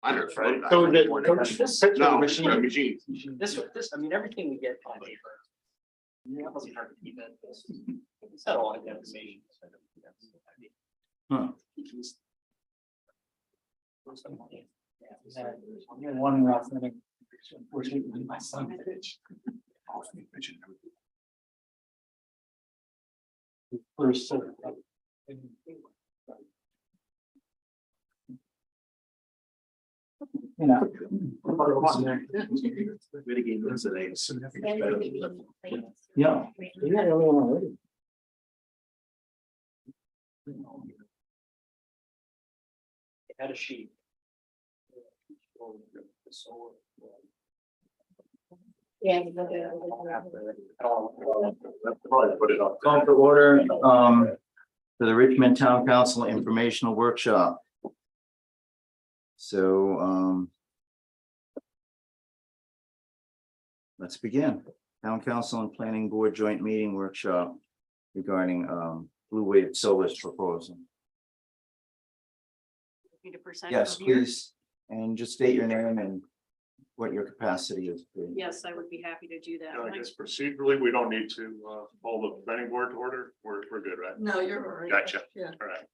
I never tried. So this picture No, machine. machine. This, I mean, everything we get on paper. That wasn't hard to keep it. It's not a lot of information. Huh. Yeah, one rough thing. Unfortunately, my son pitched. First, you know. Mitigate those today. Yeah. It had a sheet. Yeah. Probably put it up. Call to order, for the Richmond Town Council Informational Workshop. So, let's begin. Town Council and Planning Board Joint Meeting Workshop regarding, Blue Wave Solar's proposal. Yes, please, and just state your name and what your capacity is. Please. Yes, I would be happy to do that. I guess procedurally, we don't need to hold the planning board to order. We're good, right? No, you're all right. Gotcha. Yeah. All right.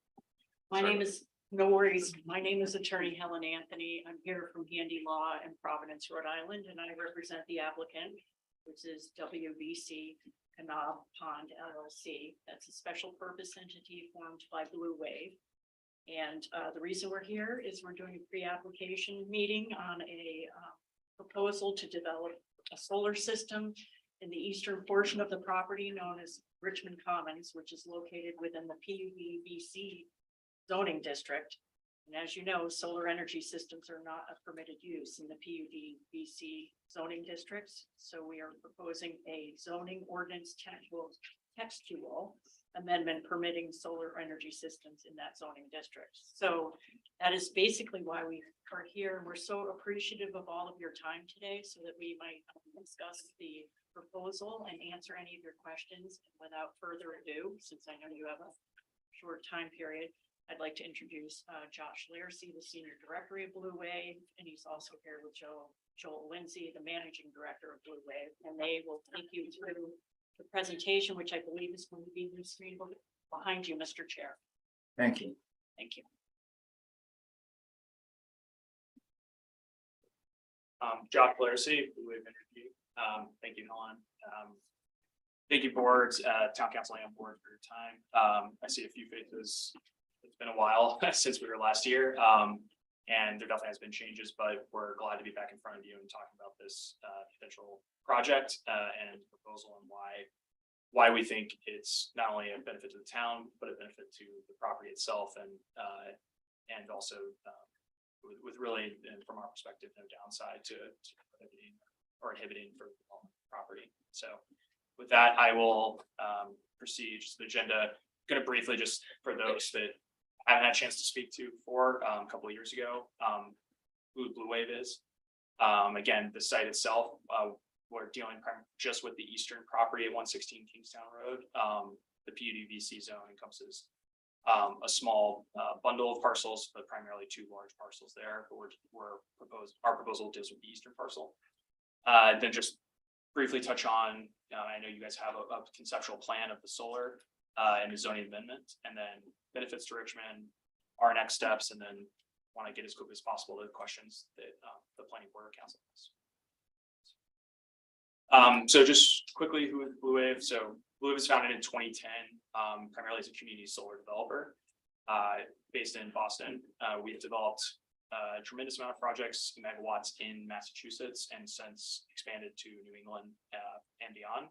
My name is, no worries. My name is Attorney Helen Anthony. I'm here from Handy Law in Providence, Rhode Island, and I represent the applicant, which is WVC Canal Pond LLC. That's a special purpose entity formed by Blue Wave. And the reason we're here is we're doing a pre-application meeting on a proposal to develop a solar system in the eastern portion of the property known as Richmond Commons, which is located within the PUD-VC zoning district. And as you know, solar energy systems are not a permitted use in the PUD-VC zoning districts. So we are proposing a zoning ordinance textual amendment permitting solar energy systems in that zoning district. So that is basically why we are here. And we're so appreciative of all of your time today so that we might discuss the proposal and answer any of your questions. And without further ado, since I know you have a short time period, I'd like to introduce Josh Lacey, the Senior Director of Blue Wave, and he's also here with Joel Lindsay, the Managing Director of Blue Wave, and they will take you through the presentation, which I believe is going to be the screen behind you, Mr. Chair. Thank you. Thank you. Josh Lacey, Blue Wave Energy. Thank you, Helen. Thank you, boards, town council and board for your time. I see a few faces. It's been a while since we were last year. And there definitely has been changes, but we're glad to be back in front of you and talking about this potential project and proposal and why we think it's not only a benefit to the town, but a benefit to the property itself and also with really, and from our perspective, no downside to prohibiting or inhibiting for the property. So with that, I will proceed just the agenda. I'm going to briefly, just for those that I haven't had a chance to speak to before a couple of years ago, who Blue Wave is. Again, the site itself, we're dealing just with the eastern property at 116 Kingstown Road. The PUD-VC zone encompasses a small bundle of parcels, but primarily two large parcels there. But our proposal deals with the eastern parcel. Then just briefly touch on, I know you guys have a conceptual plan of the solar and the zoning amendment, and then benefits to Richmond, our next steps, and then want to get as quick as possible to the questions that the planning board or council has. So just quickly, who is Blue Wave? So Blue Wave was founded in 2010, primarily as a community solar developer based in Boston. We've developed a tremendous amount of projects, megawatts in Massachusetts, and since expanded to New England and beyond,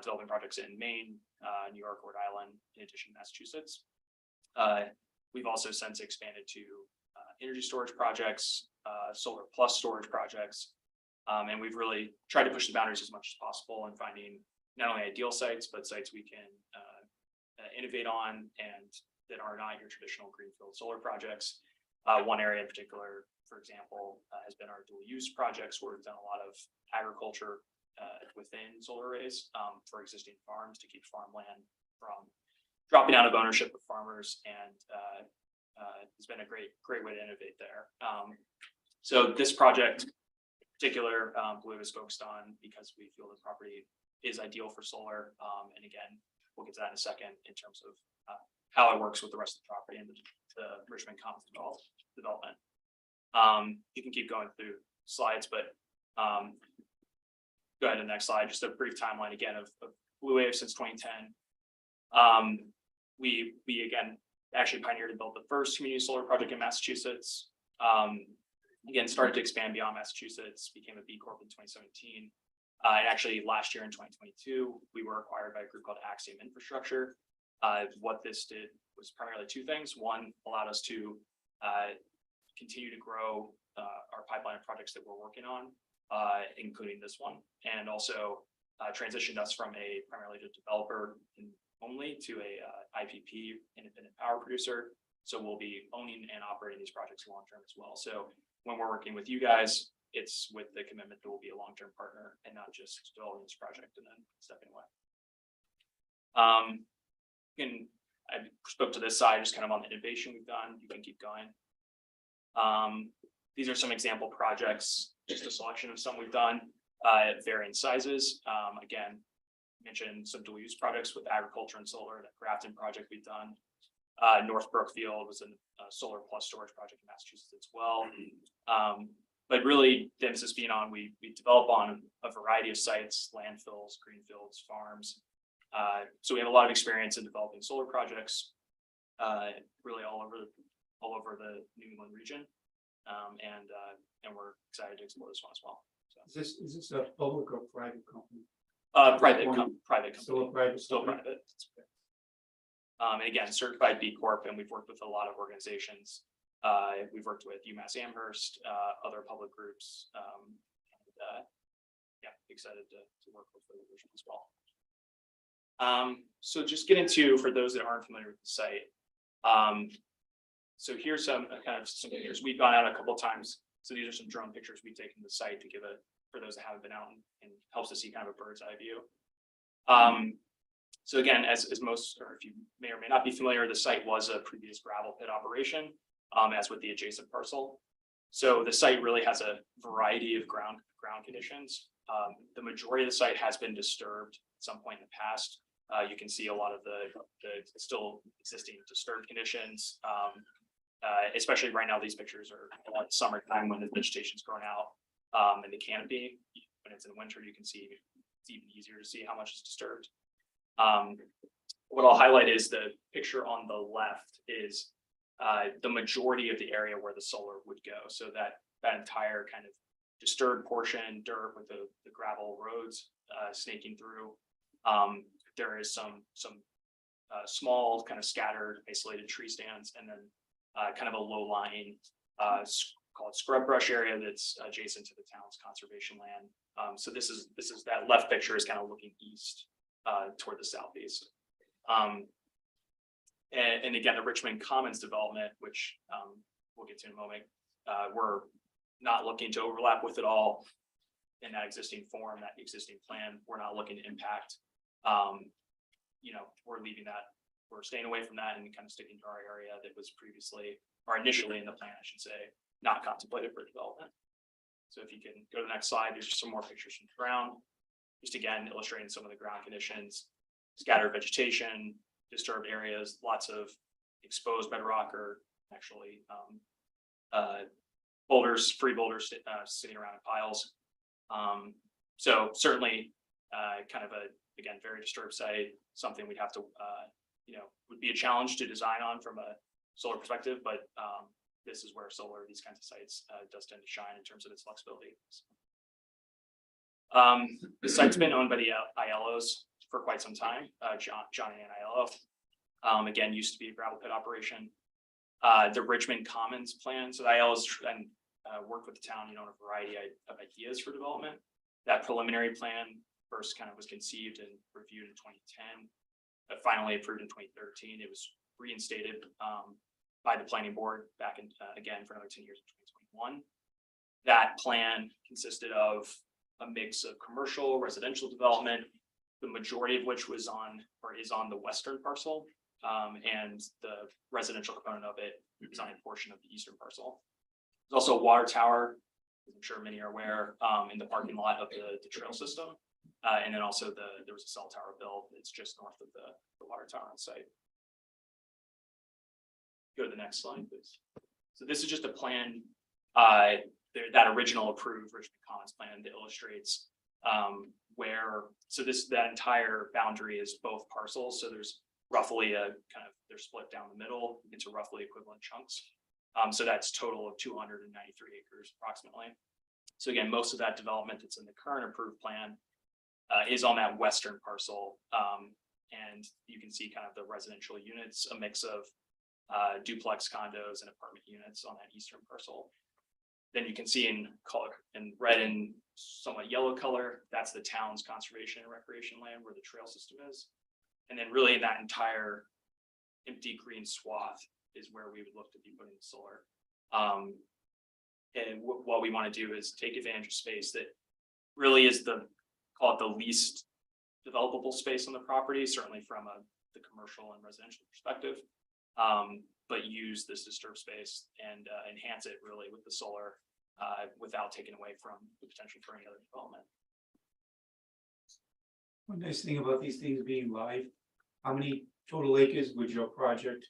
developing projects in Maine, New York, Rhode Island, in addition to Massachusetts. We've also since expanded to energy storage projects, solar plus storage projects, and we've really tried to push the boundaries as much as possible in finding not only ideal sites, but sites we can innovate on and that are not your traditional greenfield solar projects. One area in particular, for example, has been our dual use projects, where we've done a lot of agriculture within solar arrays for existing farms to keep farmland from dropping out of ownership of farmers and has been a great way to innovate there. So this project in particular, Blue is focused on because we feel the property is ideal for solar. And again, we'll get to that in a second in terms of how it works with the rest of the property and the Richmond Commons development. You can keep going through slides, but go ahead to the next slide. Just a brief timeline again of Blue Wave since 2010. We again actually pioneered and built the first community solar project in Massachusetts. Again, started to expand beyond Massachusetts, became a B Corp in 2017. And actually last year in 2022, we were acquired by a group called Axiom Infrastructure. What this did was primarily two things. One, allowed us to continue to grow our pipeline of projects that we're working on, including this one, and also transitioned us from a primarily a developer only to a IPP, independent power producer. So we'll be owning and operating these projects long term as well. So when we're working with you guys, it's with the commitment that we'll be a long term partner and not just developing this project and then stepping away. And I spoke to this side just kind of on the innovation we've done. You can keep going. These are some example projects, just a selection of some we've done at varying sizes. Again, mentioned some dual use projects with agriculture and solar. That Grafton project we've done. North Brookfield was a solar plus storage project in Massachusetts as well. But really, the emphasis being on we develop on a variety of sites, landfills, greenfields, farms. So we have a lot of experience in developing solar projects, really all over the New England region, and we're excited to explore this one as well. So. Is this a public or private company? Private company. Still a private. Still private. And again, certified B Corp, and we've worked with a lot of organizations. We've worked with UMass Amherst, other public groups. Yeah, excited to work with the division as well. So just get into, for those that aren't familiar with the site. So here's some pictures. We've gone out a couple of times. So these are some drone pictures we've taken to the site to give for those that haven't been out and helps to see kind of a bird's eye view. So again, as most, or if you may or may not be familiar, the site was a previous gravel pit operation, as with the adjacent parcel. So the site really has a variety of ground conditions. The majority of the site has been disturbed at some point in the past. You can see a lot of the still existing disturbed conditions. Especially right now, these pictures are at summertime when the vegetation's grown out, and the canopy. When it's in winter, you can see it's even easier to see how much is disturbed. What I'll highlight is the picture on the left is the majority of the area where the solar would go. So that entire kind of disturbed portion, dirt with the gravel roads snaking through. There is some small kind of scattered isolated tree stands, and then kind of a low-lying called scrub brush area that's adjacent to the town's conservation land. So this is that left picture is kind of looking east toward the southeast. And again, the Richmond Commons development, which we'll get to in a moment, we're not looking to overlap with it all in that existing form, that existing plan. We're not looking to impact. We're leaving that. We're staying away from that and kind of sticking to our area that was previously, or initially in the plan, I should say, not contemplated for development. So if you can go to the next slide, there's just some more pictures from the ground. Just again, illustrating some of the ground conditions, scattered vegetation, disturbed areas, lots of exposed bedrock or actually boulders, free boulders sitting around in piles. So certainly kind of again, very disturbed site, something we'd have to, would be a challenge to design on from a solar perspective, but this is where solar, these kinds of sites does tend to shine in terms of its flexibility. The site's been owned by the ILOs for quite some time, John and ILO. Again, used to be a gravel pit operation. The Richmond Commons plan, so the ILOs worked with the town, on a variety of ideas for development. That preliminary plan first kind of was conceived and reviewed in 2010, but finally approved in 2013. It was reinstated by the planning board back in again for another 10 years in 2021. That plan consisted of a mix of commercial, residential development, the majority of which was on or is on the western parcel. and the residential component of it is on a portion of the eastern parcel. There's also a water tower, as I'm sure many are aware, in the parking lot of the trail system. And then also there was a cell tower built. It's just north of the water tower on site. Go to the next slide, please. So this is just a plan, that original approved Richmond Commons plan that illustrates that entire boundary is both parcels. So there's roughly they're split down the middle into roughly equivalent chunks. So that's total of 293 acres approximately. So again, most of that development that's in the current approved plan is on that western parcel. And you can see kind of the residential units, a mix of duplex condos and apartment units on that eastern parcel. Then you can see in color, in red and somewhat yellow color, that's the town's conservation and recreation land where the trail system is. And then really in that entire empty green swath is where we would look to be putting the solar. And what we want to do is take advantage of space that really is call it the least developable space on the property, certainly from the commercial and residential perspective. But use this disturbed space and enhance it really with the solar without taking away from the potential for any other development. One nice thing about these things being live, how many total acres would your project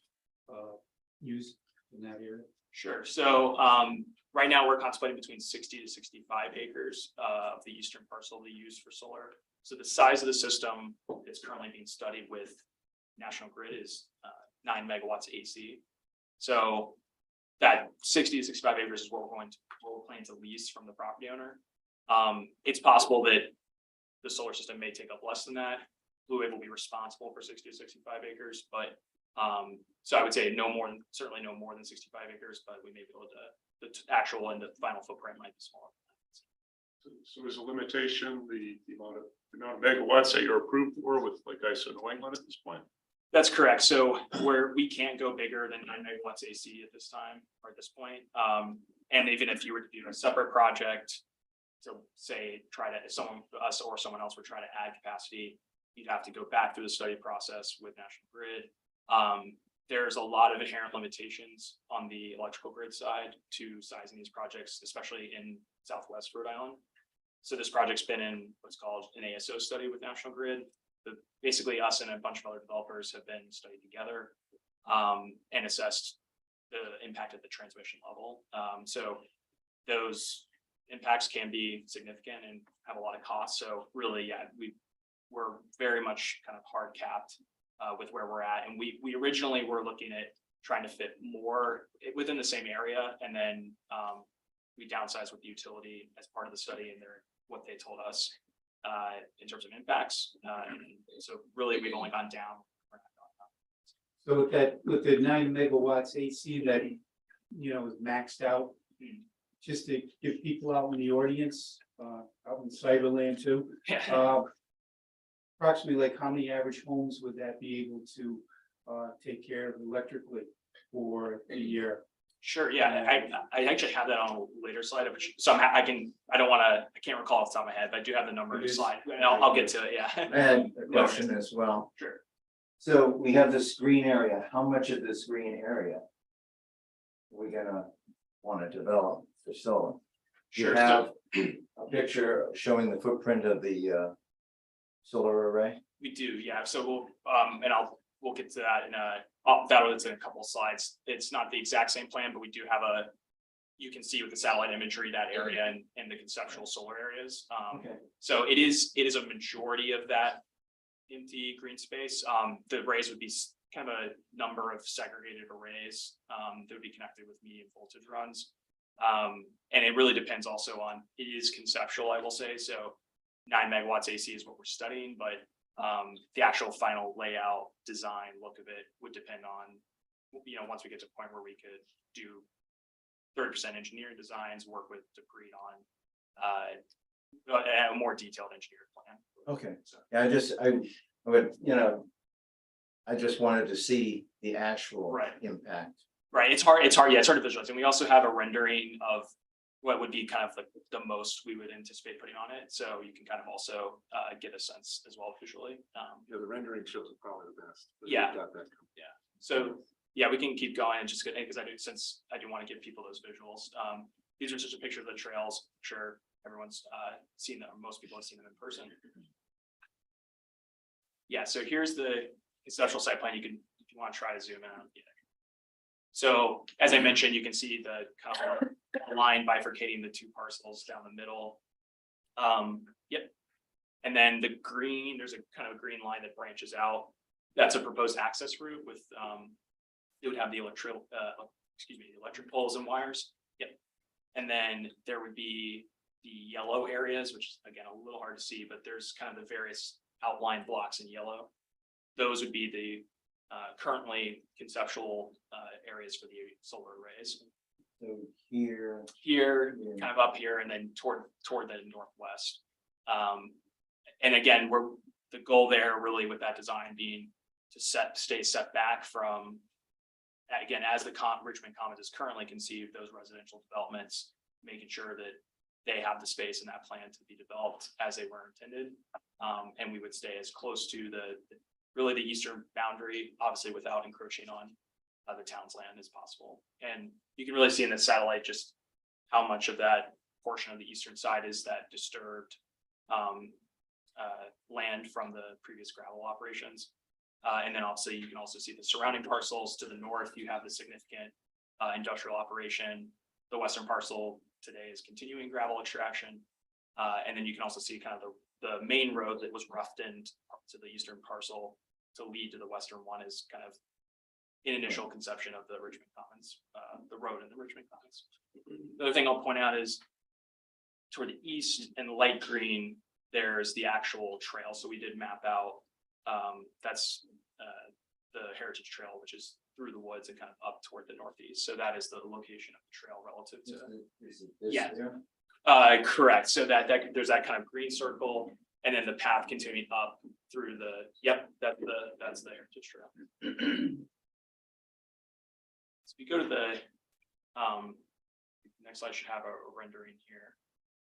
use in that area? Sure. So right now we're contemplating between 60 to 65 acres of the eastern parcel to use for solar. So the size of the system that's currently being studied with National Grid is 9 megawatts AC. So that 60 to 65 acres is what we're planning to lease from the property owner. It's possible that the solar system may take up less than that. Blue Wave will be responsible for 60 to 65 acres, but so I would say certainly no more than 65 acres, but we may be able to, the actual and the final footprint might be smaller. So there's a limitation, the amount of megawatts that you're approved for with, like I said, New England at this point? That's correct. So we can't go bigger than 9 megawatts AC at this time or at this point. And even if you were to do a separate project, to say if us or someone else would try to add capacity, you'd have to go back through the study process with National Grid. There's a lot of inherent limitations on the electrical grid side to sizing these projects, especially in Southwest Rhode Island. So this project's been in what's called an ASO study with National Grid. Basically us and a bunch of other developers have been studied together and assessed the impact at the transmission level. So those impacts can be significant and have a lot of costs. So really, yeah, we're very much kind of hard capped with where we're at. And we originally were looking at trying to fit more within the same area. And then we downsized with the utility as part of the study and what they told us in terms of impacts. So really we've only gone down. So with the 9 megawatts AC that is maxed out, just to give people out in the audience, out in Cyberland too, approximately like how many average homes would that be able to take care of electrically for a year? Sure. Yeah, I actually have that on a later slide. So I can't recall off the top of my head, but I do have the number of the slide. And I'll get to it. Yeah. And a question as well. Sure. So we have this green area. How much of this green area are we gonna want to develop for solar? Do you Sure. have a picture showing the footprint of the solar array? We do, yeah. So we'll get to that that's in a couple of slides. It's not the exact same plan, but we do have you can see with the satellite imagery that area and the conceptual solar areas. Okay. So it is a majority of that empty green space. The arrays would be kind of a number of segregated arrays that would be connected with medium voltage runs. And it really depends also on, it is conceptual, I will say. So 9 megawatts AC is what we're studying, but the actual final layout, design, look of it would depend on, once we get to a point where we could do 30% engineering designs, work with Dupree on a more detailed engineered plan. Okay. So, Yeah, I just wanted to see the actual Right. impact. right. It's hard. Yeah, it's hard to visualize. And we also have a rendering of what would be kind of like the most we would anticipate putting on it. So you can kind of also get a sense as well visually. Yeah, the rendering shows it probably the best. but Yeah. we've got that. So, yeah, we can keep going and just get, because since I do want to give people those visuals. These are just a picture of the trails. I'm sure everyone's seen them. Most people have seen them in person. Yeah, so here's the conceptual site plan. You can, if you want to try to zoom in. Yeah. So as I mentioned, you can see the kind of line bifurcating the two parcels down the middle. Yep. And then the green, there's a kind of a green line that branches out. That's a proposed access route with, it would have the electric poles and wires. Yep. And then there would be the yellow areas, which is again, a little hard to see, but there's kind of the various outline blocks in yellow. Those would be the currently conceptual areas for the solar arrays. So here. Here, Yeah. kind of up here, and then toward the northwest. And again, the goal there really with that design being to stay set back from, again, as the Richmond Commons is currently conceived, those residential developments, making sure that they have the space in that plan to be developed as they were intended. And we would stay as close to really the eastern boundary, obviously without encroaching on the town's land as possible. And you can really see in the satellite just how much of that portion of the eastern side is that disturbed land from the previous gravel operations. And then obviously you can also see the surrounding parcels to the north. You have the significant industrial operation. The western parcel today is continuing gravel extraction. And then you can also see kind of the main road that was roughed into the eastern parcel to lead to the western one is kind of in initial conception of the Richmond Commons, the road in the Richmond Commons. The other thing I'll point out is toward the east in light green, there's the actual trail. So we did map out, that's the Heritage Trail, which is through the woods and kind of up toward the northeast. So that is the location of the trail relative to. Is it this Yeah. here? Correct. So that there's that kind of green circle, and then the path continuing up through that's the Heritage Trail. So we go to the next slide should have a rendering here.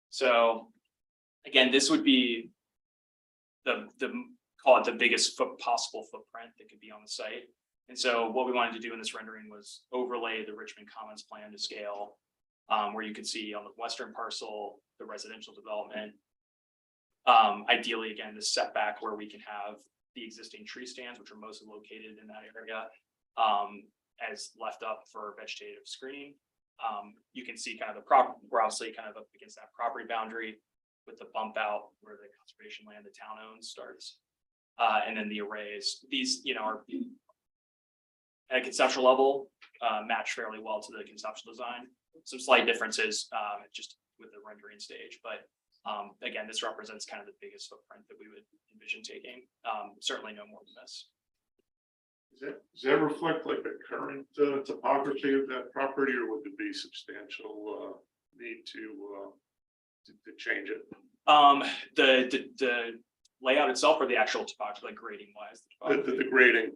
So again, this would be the call it the biggest possible footprint that could be on the site. And so what we wanted to do in this rendering was overlay the Richmond Commons plan to scale, where you can see on the western parcel, the residential development. Ideally, again, the setback where we can have the existing tree stands, which are mostly located in that area, as left up for vegetative screening. You can see kind of we're obviously kind of up against that property boundary with the bump out where the conservation land the town owns starts. And then the arrays, these, are at a conceptual level, match fairly well to the conceptual design. Some slight differences just with the rendering stage, but again, this represents kind of the biggest footprint that we would envision taking. Certainly no more than this. Does that reflect like the current topography of that property, or would there be substantial need to change it? The layout itself, or the actual topography, like grading wise? The grading.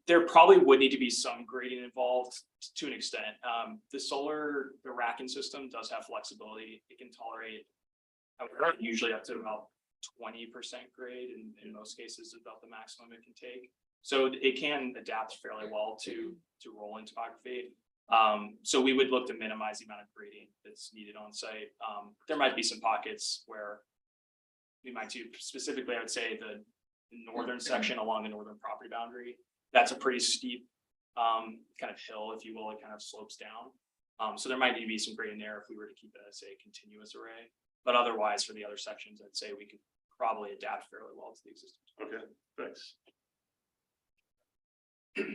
There probably would need to be some grading involved to an extent. The racking system does have flexibility. It can tolerate usually up to about 20% grade, in most cases about the maximum it can take. So it can adapt fairly well to rolling topography. So we would look to minimize the amount of grading that's needed on site. There might be some pockets where we might do, specifically, I would say the northern section along the northern property boundary. That's a pretty steep kind of hill, if you will. It kind of slopes down. So there might need to be some grading there if we were to keep it as a continuous array. But otherwise, for the other sections, I'd say we could probably adapt fairly well to the existing. Okay, thanks.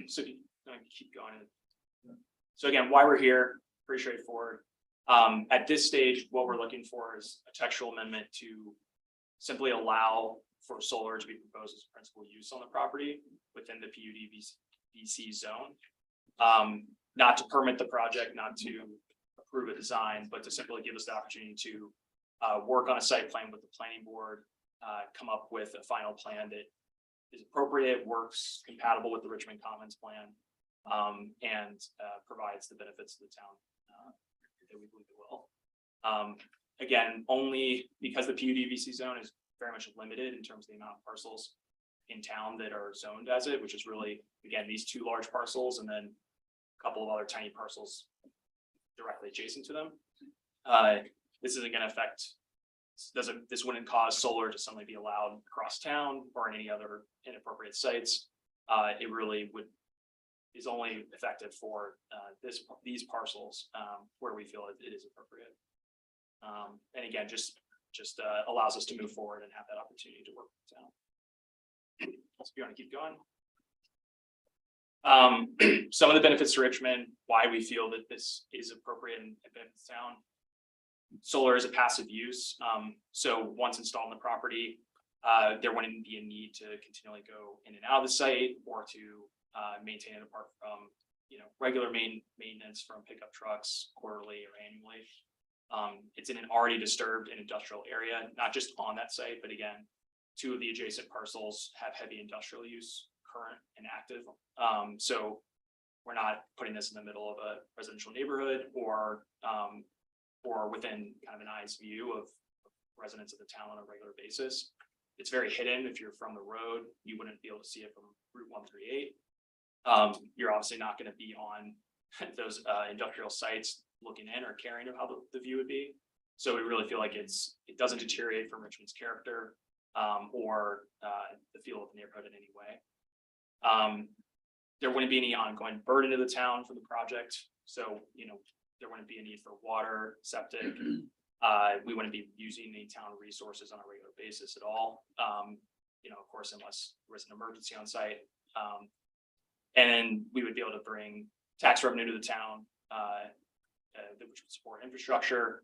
So keep going. So again, why we're here, pretty straightforward. At this stage, what we're looking for is a textual amendment to simply allow for solar to be proposed as principal use on the property within the PUD-VC zone. Not to permit the project, not to approve a design, but to simply give us the opportunity to work on a site plan with the planning board, come up with a final plan that is appropriate, works compatible with the Richmond Commons plan, and provides the benefits to the town we believe it will. Again, only because the PUD-VC zone is very much limited in terms of the amount of parcels in town that are zoned as it, which is really, again, these two large parcels and then a couple of other tiny parcels directly adjacent to them. This isn't going to affect, this wouldn't cause solar to suddenly be allowed across town or in any other inappropriate sites. It really is only effective for these parcels where we feel it is appropriate. And again, just allows us to move forward and have that opportunity to work with town. So if you want to keep going. Some of the benefits to Richmond, why we feel that this is appropriate and benefits town. Solar is a passive use. So once installed on the property, there wouldn't be a need to continually go in and out of the site or to maintain it apart from, regular maintenance from pickup trucks quarterly or annually. It's in an already disturbed and industrial area, not just on that site, but again, two of the adjacent parcels have heavy industrial use, current and active. So we're not putting this in the middle of a residential neighborhood or within kind of an eye's view of residents of the town on a regular basis. It's very hidden. If you're from the road, you wouldn't be able to see it from Route 138. You're obviously not going to be on those industrial sites looking in or caring of how the view would be. So we really feel like it doesn't deteriorate from Richmond's character or the feel of the neighborhood in any way. There wouldn't be any ongoing burden to the town for the project. So, there wouldn't be a need for water, septic. We wouldn't be using the town resources on a regular basis at all. Of course, unless there was an emergency on site. And we would be able to bring tax revenue to the town, which would support infrastructure.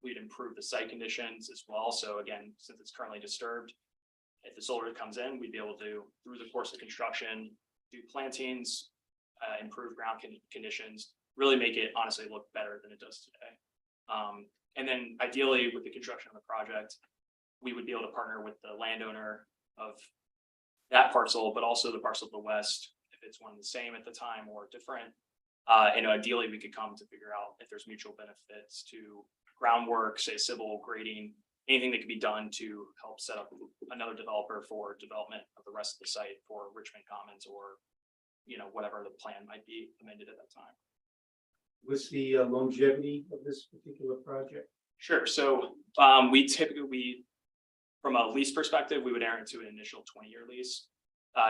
We'd improve the site conditions as well. So again, since it's currently disturbed, if the solar comes in, we'd be able to, through the course of construction, do plantings, improve ground conditions, really make it honestly look better than it does today. And then ideally with the construction of the project, we would be able to partner with the landowner of that parcel, but also the parcel to the west, if it's one and the same at the time or different. And ideally we could come to figure out if there's mutual benefits to groundwork, say civil grading, anything that could be done to help set up another developer for development of the rest of the site for Richmond Commons or, whatever the plan might be amended at that time. What's the longevity of this particular project? Sure. So we typically, from a lease perspective, we would enter into an initial 20-year lease.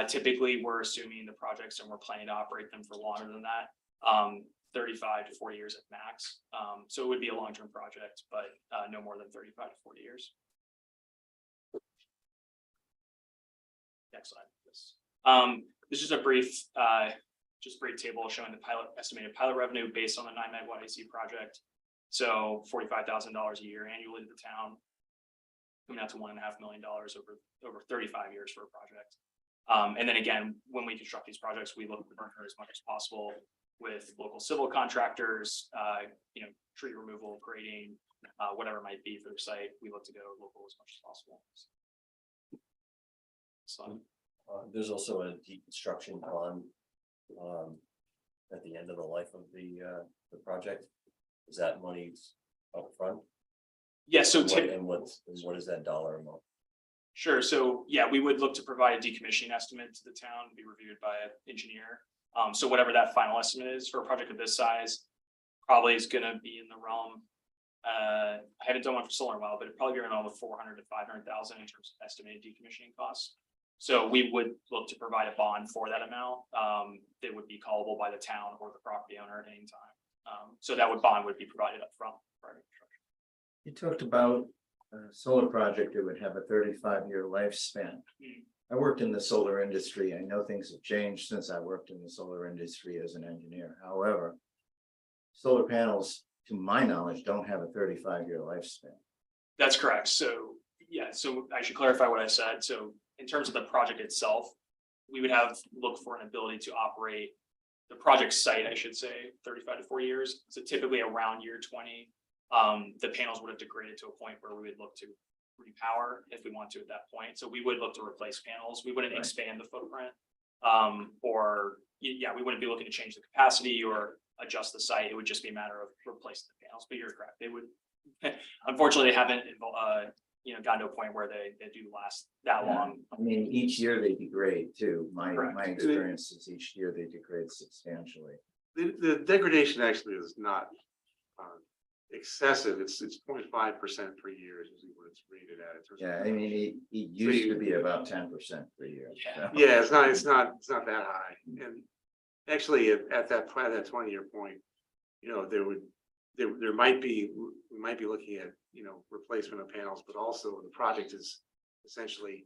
Typically, we're assuming the projects and we're planning to operate them for longer than that, 35 to 40 years at max. So it would be a long-term project, but no more than 35 to 40 years. Next slide, please. This is a brief table showing the estimated pilot revenue based on the 9 megawatt AC project. So $45,000 a year annually to the town, coming out to $1.5 million over 35 years for a project. And then again, when we construct these projects, we look to partner as much as possible with local civil contractors, tree removal, grading, whatever it might be for the site. We look to go local as much as possible. So there's also a deconstruction bond at the end of the life of the project. Is that money up front? yeah, so what is that dollar amount? Sure. So yeah, we would look to provide a decommissioning estimate to the town, be reviewed by an engineer. So whatever that final estimate is for a project of this size, probably is going to be in the realm. I haven't done one for solar in a while, but it'd probably be around the 400 to 500,000 in terms of estimated decommissioning costs. So we would look to provide a bond for that amount that would be callable by the town or the property owner at any time. So that bond would be provided up front. You talked about a solar project that would have a 35-year lifespan. I worked in the solar industry. I know things have changed since I worked in the solar industry as an engineer. However, solar panels, to my knowledge, don't have a 35-year lifespan. That's correct. So yeah, so I should clarify what I said. So in terms of the project itself, we would look for an ability to operate the project site, I should say, 35 to 40 years. So typically around year 20, the panels would have degraded to a point where we would look to repower if we want to at that point. So we would look to replace panels. We wouldn't expand the footprint, we wouldn't be looking to change the capacity or adjust the site. It would just be a matter of replacing the panels, but you're correct. They would, unfortunately, they haven't, gotten to a point where they do last that long. I mean, each year they degrade too. Correct. My experience is each year they degrade substantially. The degradation actually is not excessive. It's 0.5% per year is usually what it's rated at. In terms of Yeah, I mean, it used to be about 10% per year. Yeah. so. Yeah, it's not that high. And actually at that 20-year point, there might be, we might be looking at, replacement of panels, but also the project is essentially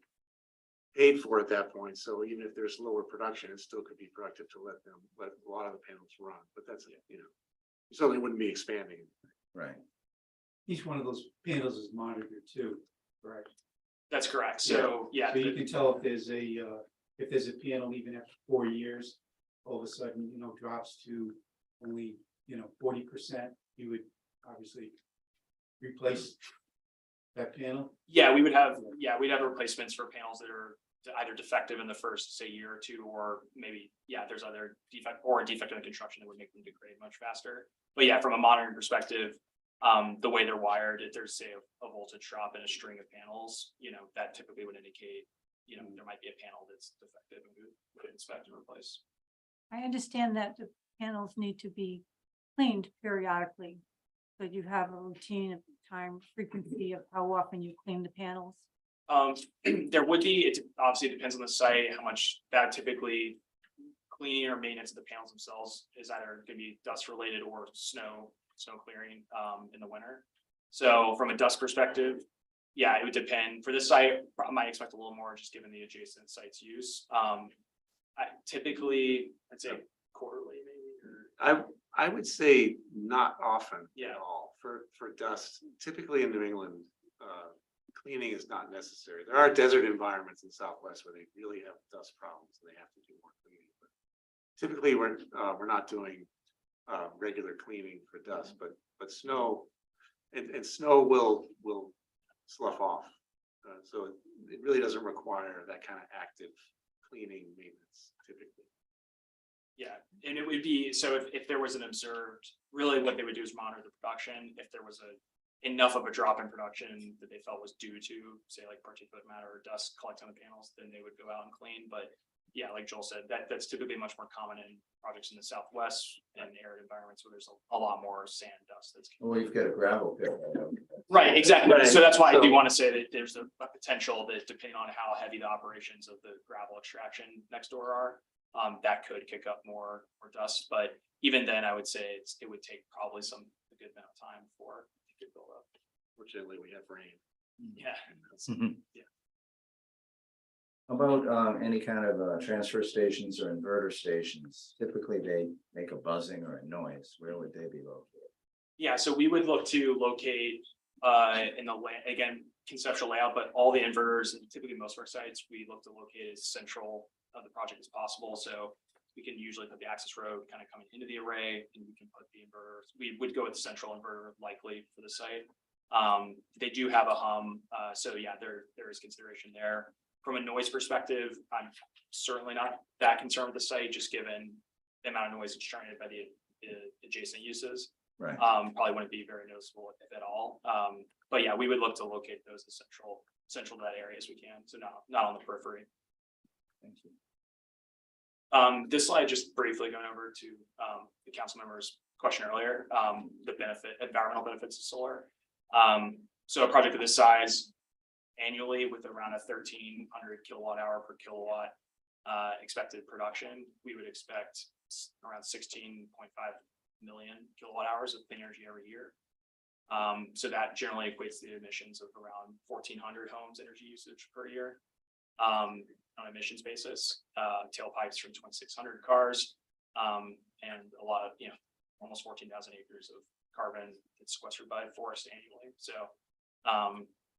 paid for at that point. So even if there's lower production, it still could be productive to let a lot of the panels run, but that's, you certainly wouldn't be expanding. Right. Each one of those panels is monitored too, correct? That's correct. So, yeah. So you can tell if there's a panel even after 4 years, all of a sudden, drops to only, 40%, you would obviously replace that panel. Yeah, we'd have replacements for panels that are either defective in the first, say, year or two, or maybe, there's other defect or a defect in the construction that would make them degrade much faster. But yeah, from a monitoring perspective, the way they're wired, if there's, say, a voltage drop in a string of panels, that typically would indicate, there might be a panel that's defective and we would inspect and replace. I understand that the panels need to be cleaned periodically. So you have a routine of time frequency of how often you clean the panels. There would be, it obviously depends on the site, how much that typically cleaning or maintenance of the panels themselves is either going to be dust related or snow clearing in the winter. So from a dust perspective, it would depend. For this site, I might expect a little more just given the adjacent site's use. Typically, I'd say quarterly maybe. Or... I would say not often Yeah. at all for dust. Typically in New England, cleaning is not necessary. There are desert environments in Southwest where they really have dust problems and they have to do more cleaning. But typically we're not doing regular cleaning for dust, but snow and snow will slough off. So it really doesn't require that kind of active cleaning maintenance typically. Yeah, and it would be, so if there was an observed, really what they would do is monitor the production. If there was enough of a drop in production that they felt was due to, say, like particulate matter or dust collecting on the panels, then they would go out and clean. But yeah, like Joel said, that's typically much more common in projects in the Southwest and arid environments where there's a lot more sand dust that's. Well, you've got a gravel pit. Right, exactly. Right. So that's why I do So- want to say that there's a potential that depending on how heavy the operations of the gravel extraction next door are, that could kick up more dust. But even then, I would say it would take probably a good amount of time for it to build up. Fortunately, we have rain. Yeah. How about any kind of transfer stations or inverter stations? Typically, they make a buzzing or a noise. Where would they be located? Yeah, so we would look to locate in the land, again, conceptual layout, but all the inverters and typically most of our sites, we look to locate as central of the project as possible. So we can usually put the access road kind of coming into the array and we can put the inverters. We would go with the central inverter likely for the site. They do have a hum. So yeah, there is consideration there. From a noise perspective, I'm certainly not that concerned with the site, just given the amount of noise it's generated by the adjacent uses. Right. Probably wouldn't be very noticeable if at all. But yeah, we would look to locate those as central to that area as we can. So not on the periphery. Thank you. This slide just briefly going over to the council member's question earlier, the environmental benefits of solar. So a project of this size annually with around a 1,300 kilowatt hour per kilowatt expected production, we would expect around 16.5 million kilowatt hours of clean energy every year. So that generally equates to the emissions of around 1,400 homes energy usage per year. On an emissions basis, tailpipes from 2,600 cars, and a lot of, almost 14,000 acres of carbon that's sequestered by forest annually. So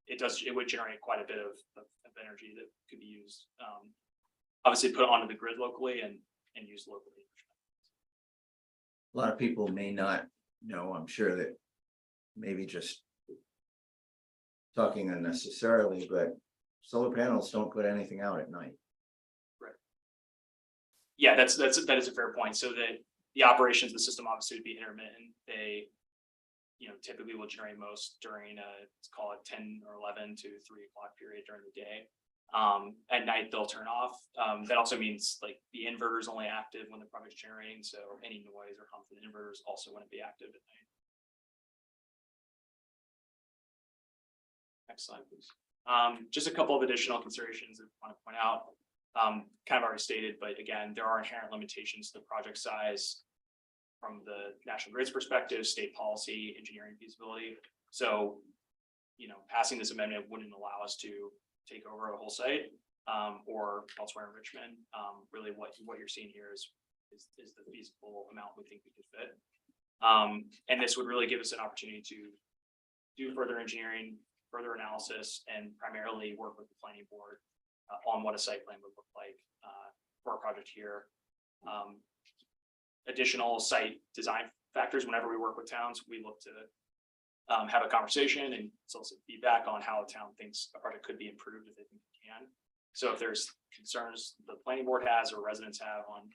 it would generate quite a bit of energy that could be used, obviously put onto the grid locally and used locally. A lot of people may not know, I'm sure that maybe just talking unnecessarily, but solar panels don't put anything out at night. Right. Yeah, that is a fair point. So that The operations of the system obviously would be intermittent. They, typically will generate most during let's call it 10 or 11 to 3 o'clock period during the day. At night, they'll turn off. That also means like the inverter is only active when the project's generating. So any noise or hum from the inverters also wouldn't be active at night. Next slide, please. Just a couple of additional considerations that I want to point out. Kind of already stated, but again, there are inherent limitations to the project size from the National Grid's perspective, state policy, engineering feasibility. So, passing this amendment wouldn't allow us to take over a whole site or elsewhere in Richmond. Really, what you're seeing here is the feasible amount we think we could fit. And this would really give us an opportunity to do further engineering, further analysis, and primarily work with the planning board on what a site plan would look like for our project here. Additional site design factors, whenever we work with towns, we look to have a conversation and solicit feedback on how a town thinks a project could be improved if they think it can. So if there's concerns the planning board has or residents have on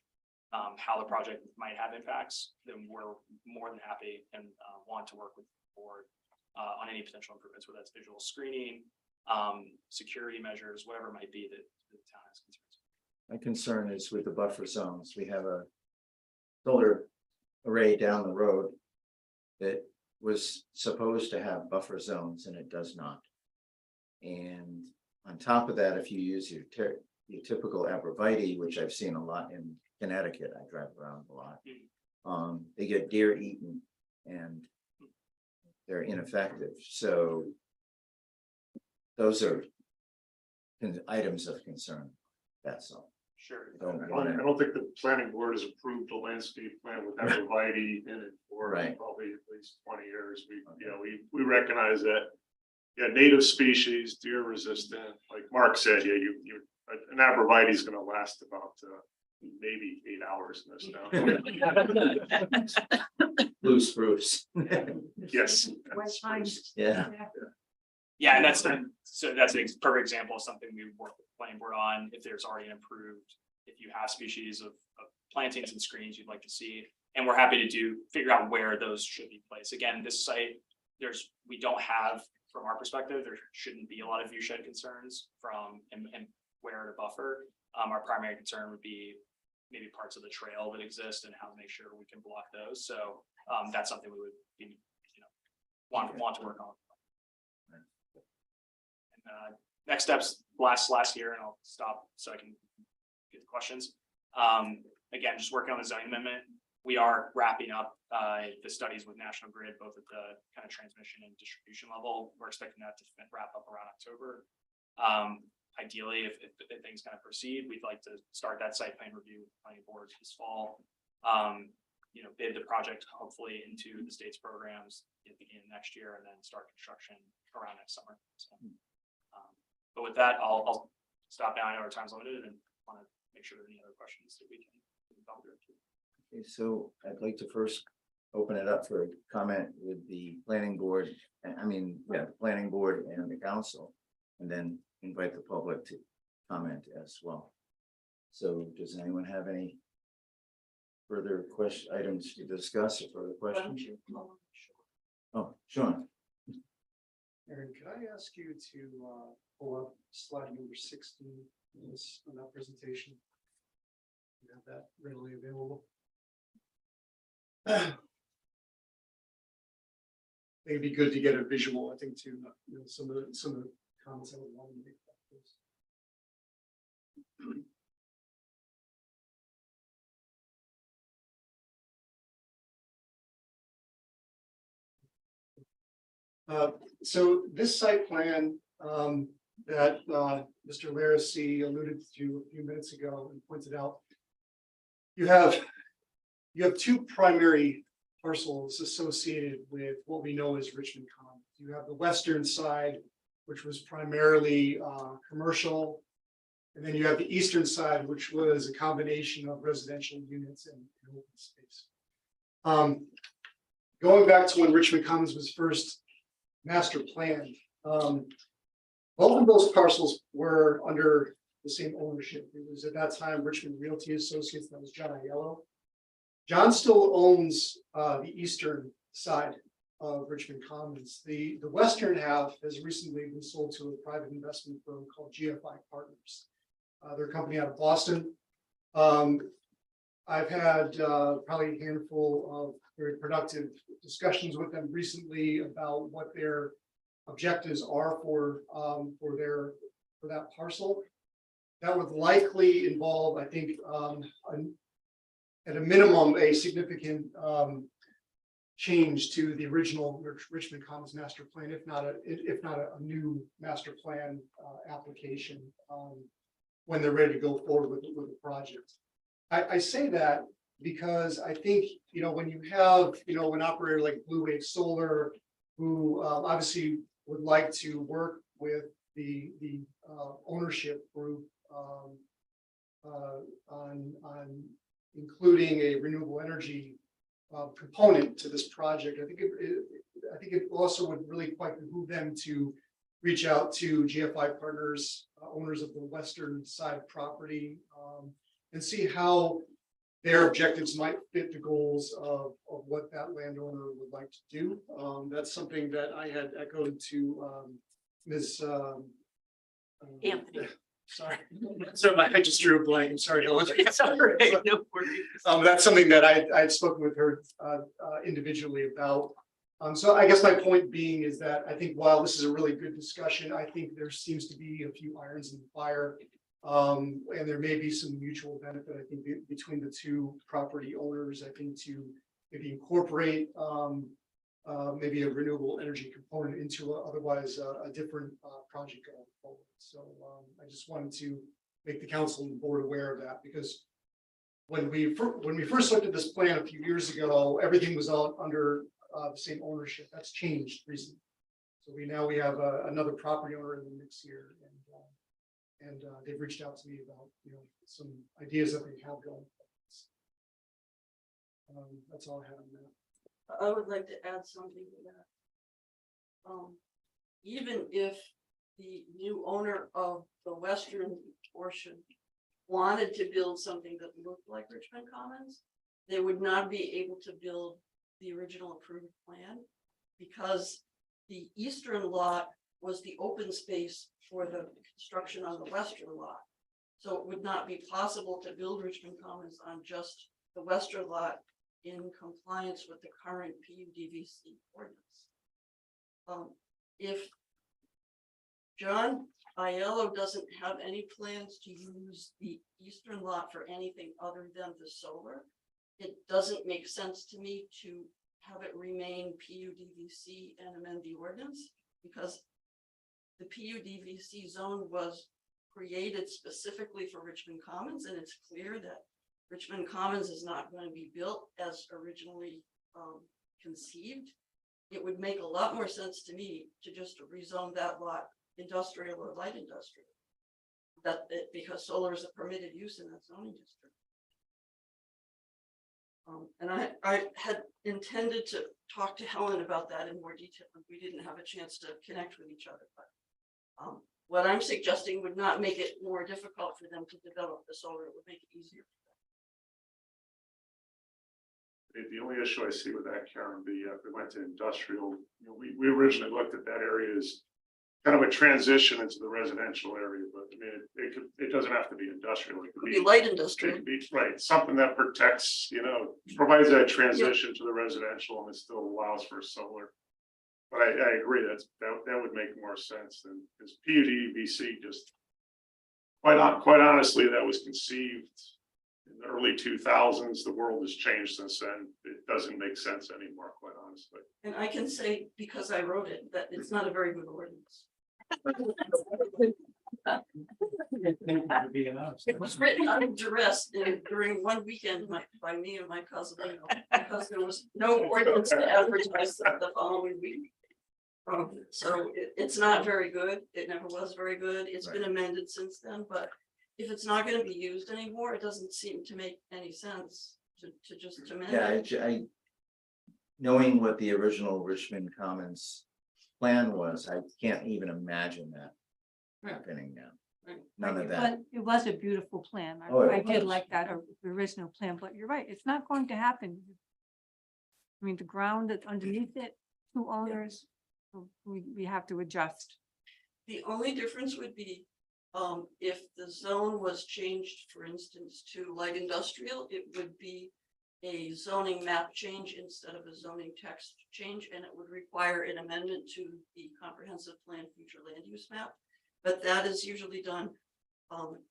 how the project might have impacts, then we're more than happy and want to work with the board on any potential improvements, whether that's visual screening, security measures, whatever it might be that the town has concerns. My concern is with the buffer zones. We have a solar array down the road that was supposed to have buffer zones and it does not. And on top of that, if you use your typical arborvitae, which I've seen a lot in Connecticut, I drive around a lot, they get deer eaten and they're ineffective. So those are items of concern. That's all. Sure. I don't think the planning board has approved a landscape plan with arborvitae in it for Right. probably at least 20 years. We recognize that. Yeah, native species, deer resistant, like Mark said, an arborvitae is going to last about maybe 8 hours in this town. Blue spruce. Yes. White pines. Yeah. Yeah, and that's a perfect example of something we work with the planning board on. If there's already an approved, if you have species of plantings and screens you'd like to see, and we're happy to figure out where those should be placed. Again, this site, we don't have, from our perspective, there shouldn't be a lot of view shed concerns from and where to buffer. Our primary concern would be maybe parts of the trail that exist and how to make sure we can block those. So that's something we would be, want to work on. Next steps, last year, and I'll stop so I can get the questions. Again, just working on the zoning amendment. We are wrapping up the studies with National Grid, both at the kind of transmission and distribution level. We're expecting that to wrap up around October. Ideally, if things kind of proceed, we'd like to start that site plan review with the planning board this fall. Bid the project hopefully into the state's programs at the beginning of next year, and then start construction around next summer. So, but with that, I'll stop now. I know our time's limited, and want to make sure there are any other questions that we can go through. Okay, so I'd like to first open it up for comment with the planning board. The planning board and the council, and then invite the public to comment as well. So does anyone have any further items to discuss or further questions? Oh, Sean. Aaron, could I ask you to pull up slide number 16 on that presentation? You have that readily available. It'd be good to get a visual, I think, to some of the comments I would want to make about this. So this site plan that Mr. Laracy alluded to a few minutes ago and pointed out, you have two primary parcels associated with what we know as Richmond Commons. You have the western side, which was primarily commercial, and then you have the eastern side, which was a combination of residential units and open space. Going back to when Richmond Commons was first master planned, both of those parcels were under the same ownership. It was at that time Richmond Realty Associates, that was John Aiello. John still owns the eastern side of Richmond Commons. The western half has recently been sold to a private investment firm called GFI Partners. They're a company out of Boston. I've had probably a handful of very productive discussions with them recently about what their objectives are for that parcel. That would likely involve, I think, at a minimum, a significant change to the original Richmond Commons master plan, if not a new master plan application when they're ready to go forward with the project. I say that because I think, when you have, an operator like Blue Wave Solar, who obviously would like to work with the ownership group on including a renewable energy component to this project. I think it also would really quite behoove them to reach out to GFI Partners, owners of the western side property, and see how their objectives might fit the goals of what that landowner would like to do. That's something that I had echoed to Ms. Anthony. Sorry, so I just drew a blank. I'm sorry, Helen. It's all right, no worries. That's something that I had spoken with her individually about. So I guess my point being is that I think while this is a really good discussion, I think there seems to be a few irons in the fire. And there may be some mutual benefit, I think, between the two property owners, I think, to maybe incorporate maybe a renewable energy component into otherwise a different project going forward. So I just wanted to make the council and the board aware of that, because when we first looked at this plan a few years ago, everything was all under the same ownership. That's changed recently. So we have another property owner in the mix here, and they've reached out to me about some ideas that they have going. That's all I have on that. I would like to add something to that. Even if the new owner of the western portion wanted to build something that looked like Richmond Commons, they would not be able to build the original approved plan, because the eastern lot was the open space for the construction on the western lot. So it would not be possible to build Richmond Commons on just the western lot in compliance with the current PUDVC ordinance. If John Aiello doesn't have any plans to use the eastern lot for anything other than the solar, it doesn't make sense to me to have it remain PUDVC and amend the ordinance, because the PUDVC zone was created specifically for Richmond Commons, and it's clear that Richmond Commons is not going to be built as originally conceived. It would make a lot more sense to me to just rezone that lot industrial or light industrial. Because solar is a permitted use in that zoning district. And I had intended to talk to Helen about that in more detail, and we didn't have a chance to connect with each other. But what I'm suggesting would not make it more difficult for them to develop the solar. It would make it easier. The only issue I see with that, Karen, if we went to industrial, we originally looked at that area as kind of a transition into the residential area, but I mean, it doesn't have to be industrial. It could Be light industrial. It could be, right, something that protects, provides that transition to the residential, and it still allows for solar. But I agree that would make more sense than, because PUDVC just quite honestly, that was conceived in the early 2000s. The world has changed since then. It doesn't make sense anymore, quite honestly. And I can say, because I wrote it, that it's not a very good ordinance. It was written under duress during one weekend by me and my cousin, because there was no ordinance to advertise the following week. So it's not very good. It never was very good. It's been amended since then, but if it's not going to be used anymore, it doesn't seem to make any sense to just amend it. Yeah, knowing what the original Richmond Commons plan was, I can't even imagine that happening now. none of that. But it was a beautiful plan. Oh, it I did was. like that original plan, but you're right, it's not going to happen. I mean, the ground that's underneath it, two owners, so we have to adjust. The only difference would be, if the zone was changed, for instance, to light industrial, it would be a zoning map change instead of a zoning text change, and it would require an amendment to the comprehensive plan future land use map. But that is usually done,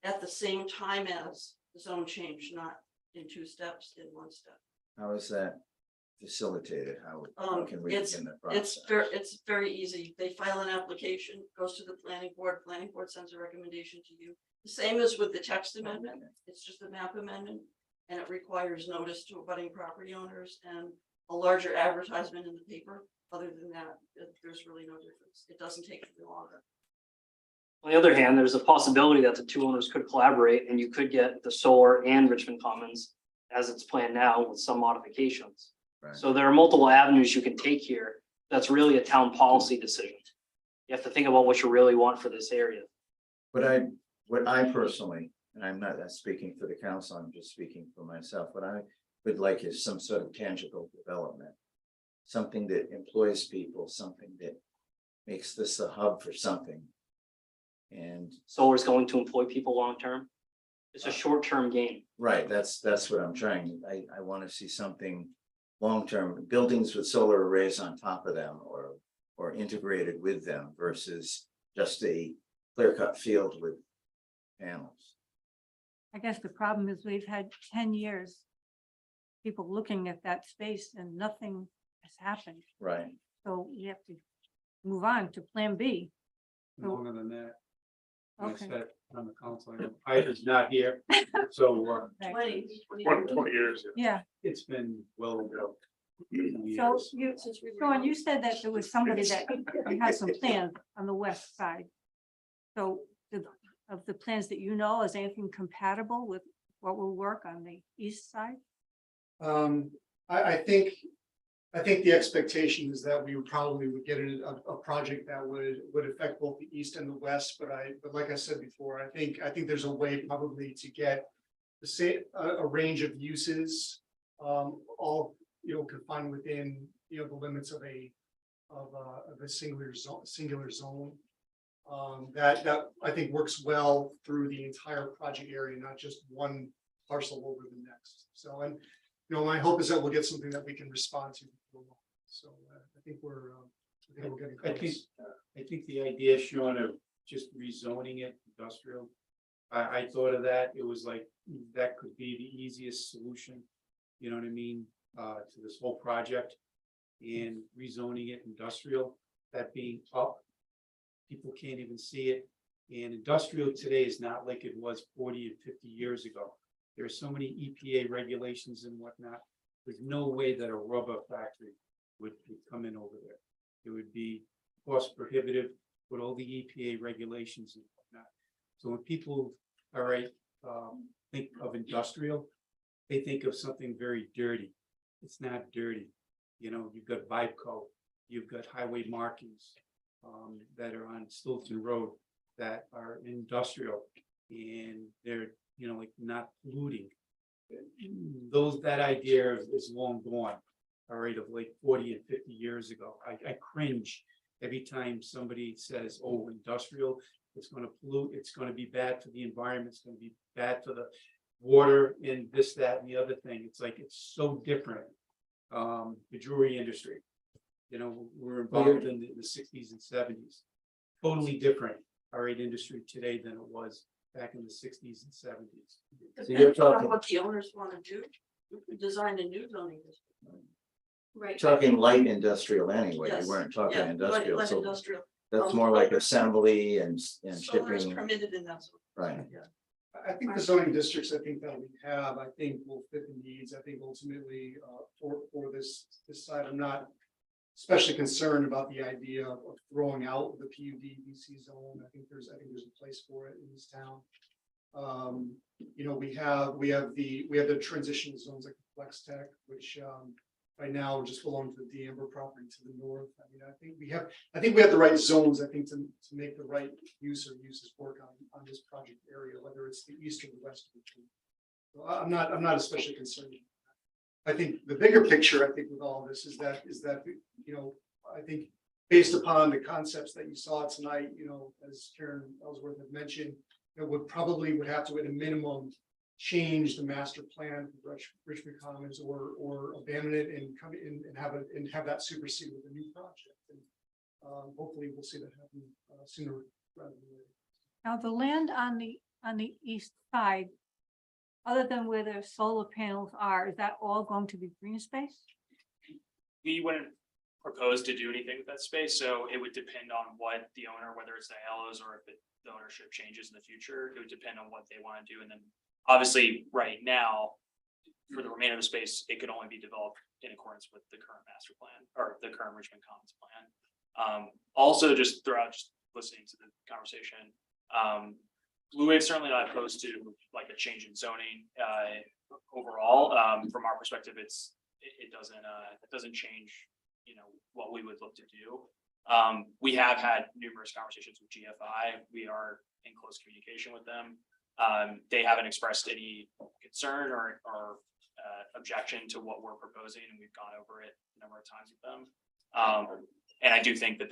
at the same time as the zone change, not in two steps, in one step. How is that facilitated? How can we It's- begin the process? It's very easy. They file an application, goes to the planning board sends a recommendation to you. The same as with the text amendment, it's just a map amendment, and it requires notice to abutting property owners and a larger advertisement in the paper. Other than that, there's really no difference. It doesn't take any longer. On the other hand, there's a possibility that the two owners could collaborate and you could get the solar and Richmond Commons as it's planned now with some modifications. Right. So there are multiple avenues you can take here. That's really a town policy decision. You have to think about what you really want for this area. What I personally, and I'm not speaking for the council, I'm just speaking for myself, what I would like is some sort of tangible development. Something that employs people, something that makes this a hub for something. And Solar is going to employ people long-term. It's a short-term gain. right, that's what I'm trying, I want to see something long-term, buildings with solar arrays on top of them or integrated with them versus just a clear-cut field with panels. I guess the problem is we've had 10 years. People looking at that space and nothing has happened. Right, So we have to move on to Plan B. Longer than that. I Okay. sat on the council, I was not here, so Right. 20 years. Yeah, it's been well over. so you, Sean, you said that there was somebody that had some plans on the west side. So of the plans that you know, is anything compatible with what will work on the east side? I think the expectation is that we would probably get a project that would affect both the east and the west, but like I said before, I think there's a way probably to get a range of uses, all, confined within, the limits of a singular zone. That I think works well through the entire project area, not just one parcel over the next. So, and my hope is that we'll get something that we can respond to. So I think we're getting close. I think the idea, Sean, of just rezoning it industrial, I thought of that, it was like, that could be the easiest solution, you know what I mean, to this whole project. And rezoning it industrial, that being up, people can't even see it. And industrial today is not like it was 40 and 50 years ago. There are so many EPA regulations and whatnot. There's no way that a rubber factory would come in over there. It would be cost prohibitive with all the EPA regulations and whatnot. So when people, think of industrial, they think of something very dirty. It's not dirty. You've got Vibeco, you've got highway markings that are on Stilton Road that are industrial, and they're not polluting. That idea is long gone, of like 40 and 50 years ago. I cringe every time somebody says, oh, industrial, it's going to pollute, it's going to be bad for the environment, it's going to be bad for the water and this, that, and the other thing. It's like, it's so different. The jewelry industry, we're involved in the 60s and 70s, totally different, industry today than it was back in the 60s and 70s. So you're Depends on talking- what the owners want to do. We could design a new zoning district. Right. talking light industrial anyway, Yes, you weren't talking Yeah, industrial, light so industrial. that's more like assembly and Solar is shipping, permitted in that zone. right? Yeah. I think the zoning districts, that we have, will fit the needs. I think ultimately, for this site, I'm not especially concerned about the idea of throwing out the PUD-VC zone. I think there's a place for it in this town. We have the transition zones like Flex Tech, which right now just belong to the D'Amber property to the north. I mean, I think we have the right zones, I think, to make the right use or uses work on this project area, whether it's the east or the west. So I'm not especially concerned. I think the bigger picture, I think, with all of this is that, you know, I think based upon the concepts that you saw tonight, you know, as Karen Ellsworth had mentioned, it would have to, at a minimum, change the master plan for Richmond Commons or abandon it and come in and have that supersede with a new project. And hopefully we'll see that happen sooner rather than later. Now, the land on the east side, other than where the solar panels are, is that all going to be green space? We wouldn't propose to do anything with that space, so it would depend on what the owner, whether it's the Halos or if the ownership changes in the future, it would depend on what they want to do. And then obviously, right now, for the remainder of the space, it could only be developed in accordance with the current master plan or the current Richmond Commons plan. Also, just listening to the conversation, Blue Wave's certainly not opposed to like a change in zoning overall. From our perspective, it doesn't change, you know, what we would look to do. We have had numerous conversations with GFI. We are in close communication with them. They haven't expressed any concern or objection to what we're proposing, and we've gone over it a number of times with them. And I do think that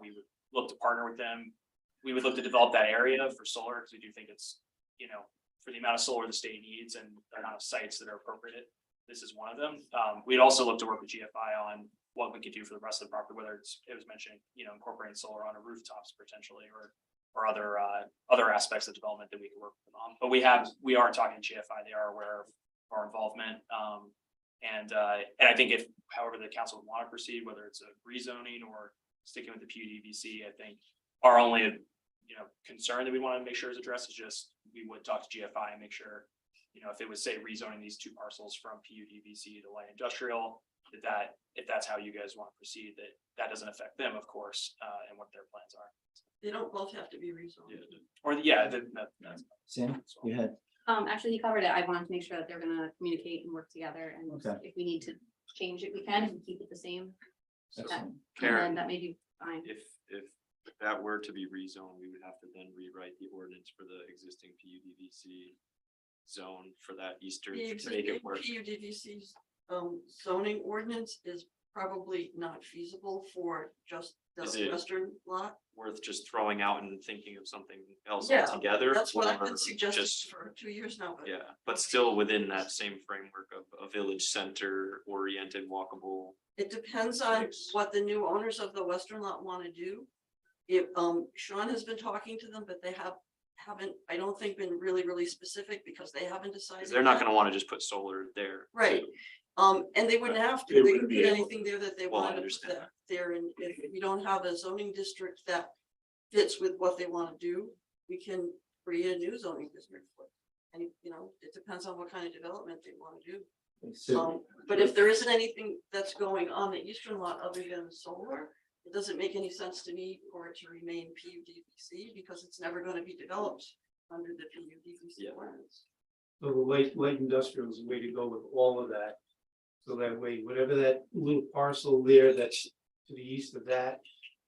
we would look to partner with them. We would look to develop that area for solar because we do think it's, you know, for the amount of solar the state needs and the amount of sites that are appropriate, this is one of them. We'd also look to work with GFI on what we could do for the rest of the property, whether it was mentioned, you know, incorporating solar on rooftops potentially, or other aspects of development that we could work with them on. But we are talking to GFI. They are aware of our involvement. And I think if, however, the council would want to proceed, whether it's a rezoning or sticking with the PUDVC, I think our only, you know, concern that we want to make sure is addressed is just we would talk to GFI and make sure, you know, if it was say rezoning these two parcels from PUDVC to light industrial, that if that's how you guys want to proceed, that doesn't affect them, of course, and what their plans are. They don't both have to be rezoned. That's Sam, you had, Actually, he covered it. I wanted to make sure that they're gonna communicate and work together, and Okay. if we need to change it, we can and keep it the same. excellent. And Karen, that may be fine. if that were to be rezoned, we would have to then rewrite the ordinance for the existing PUDVC zone for that eastern The to make it work. PUDVC's zoning ordinance is probably not feasible for just Is the it- western lot. Worth just throwing out and thinking of something else Yeah, altogether. That's what I've or been suggesting just- for 2 years now. Yeah, but still within that same framework of a village center oriented walkable. It depends on Yes. what the new owners of the western lot want to do. If Sean has been talking to them, but they haven't, I don't think, been really specific because they haven't decided. Because they're not yet. gonna want to just put solar there. Right. too. And they wouldn't have to, They they wouldn't could be put able anything there that they Well, I wanted to understand put that. there, and if we don't have a zoning district that fits with what they want to do, we can create a new zoning district. And, you know, it depends on what kind of development they want to do. So, But if there isn't anything that's going on the eastern lot other than solar, it doesn't make any sense to me for it to remain PUDVC because it's never going to be developed under the PUDVC Yeah. ordinance. So the light industrial is the way to go with all of that. So that way, whatever that little parcel there that's to the east of that,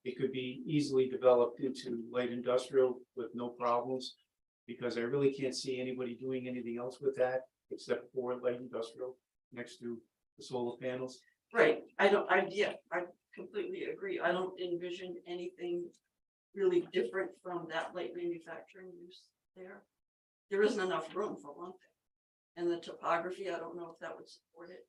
it could be easily developed into light industrial with no problems. Because I really can't see anybody doing anything else with that except for light industrial next to the solar panels. Right, I completely agree. I don't envision anything really different from that light manufacturing use there. There isn't enough room for one thing. And the topography, I don't know if that would support it.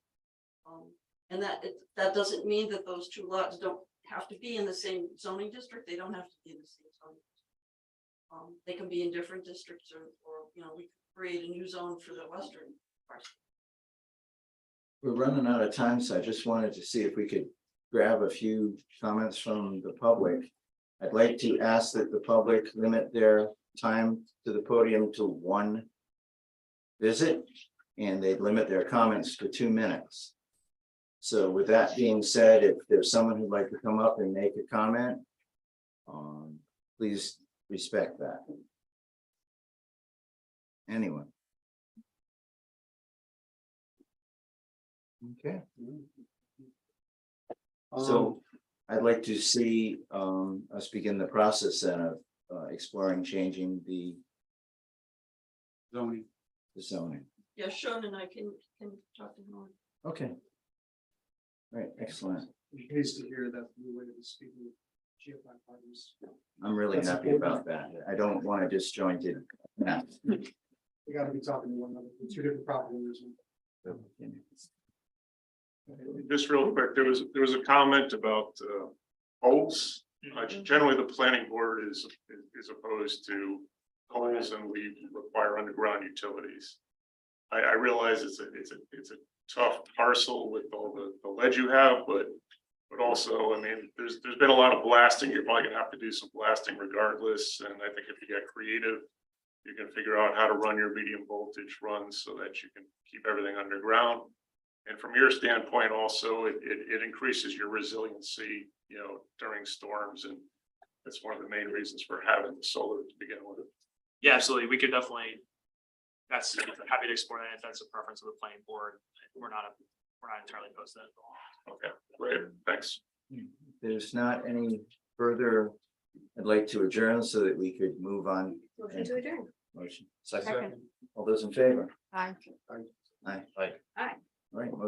And that doesn't mean that those two lots don't have to be in the same zoning district. They don't have to be in the same zoning. They can be in different districts or, you know, we could create a new zone for the western parcel. we're running out of time, so I just wanted to see if we could grab a few comments from the public. I'd like to ask that the public limit their time to the podium to one visit, and they'd limit their comments to 2 minutes. So with that being said, if there's someone who'd like to come up and make a comment, please respect that. Anyone? Okay. So I'd like to see us begin the process then of exploring changing the Zoning. zoning. Yeah, Sean and I can talk to him. Okay. Right, excellent. I'm pleased to hear that the way to speak with GFI partners. I'm really That's happy important. about that. I don't want a disjointed map. We gotta be talking to one another, We're two different property owners. Just real quick, there was a comment about poles. Generally, the planning board is opposed to poles, and we require underground utilities. I realize it's a tough parcel with all the ledge you have, but also, I mean, there's been a lot of blasting. You're probably gonna have to do some blasting regardless, and I think if you get creative, you can figure out how to run your medium voltage runs so that you can keep everything underground. And from your standpoint also, it increases your resiliency, you know, during storms, and that's one of the main reasons for having the solar to begin with. Yeah, absolutely. We could definitely, happy to explore that if that's a preference of the planning board. We're not entirely opposed to that at all. Okay, great, thanks. If there's not any further, I'd like to adjourn so that we could move on. Motion to adjourn. Motion. Second. All those in favor? Aye. Aye. Aye. Aye. All right, motion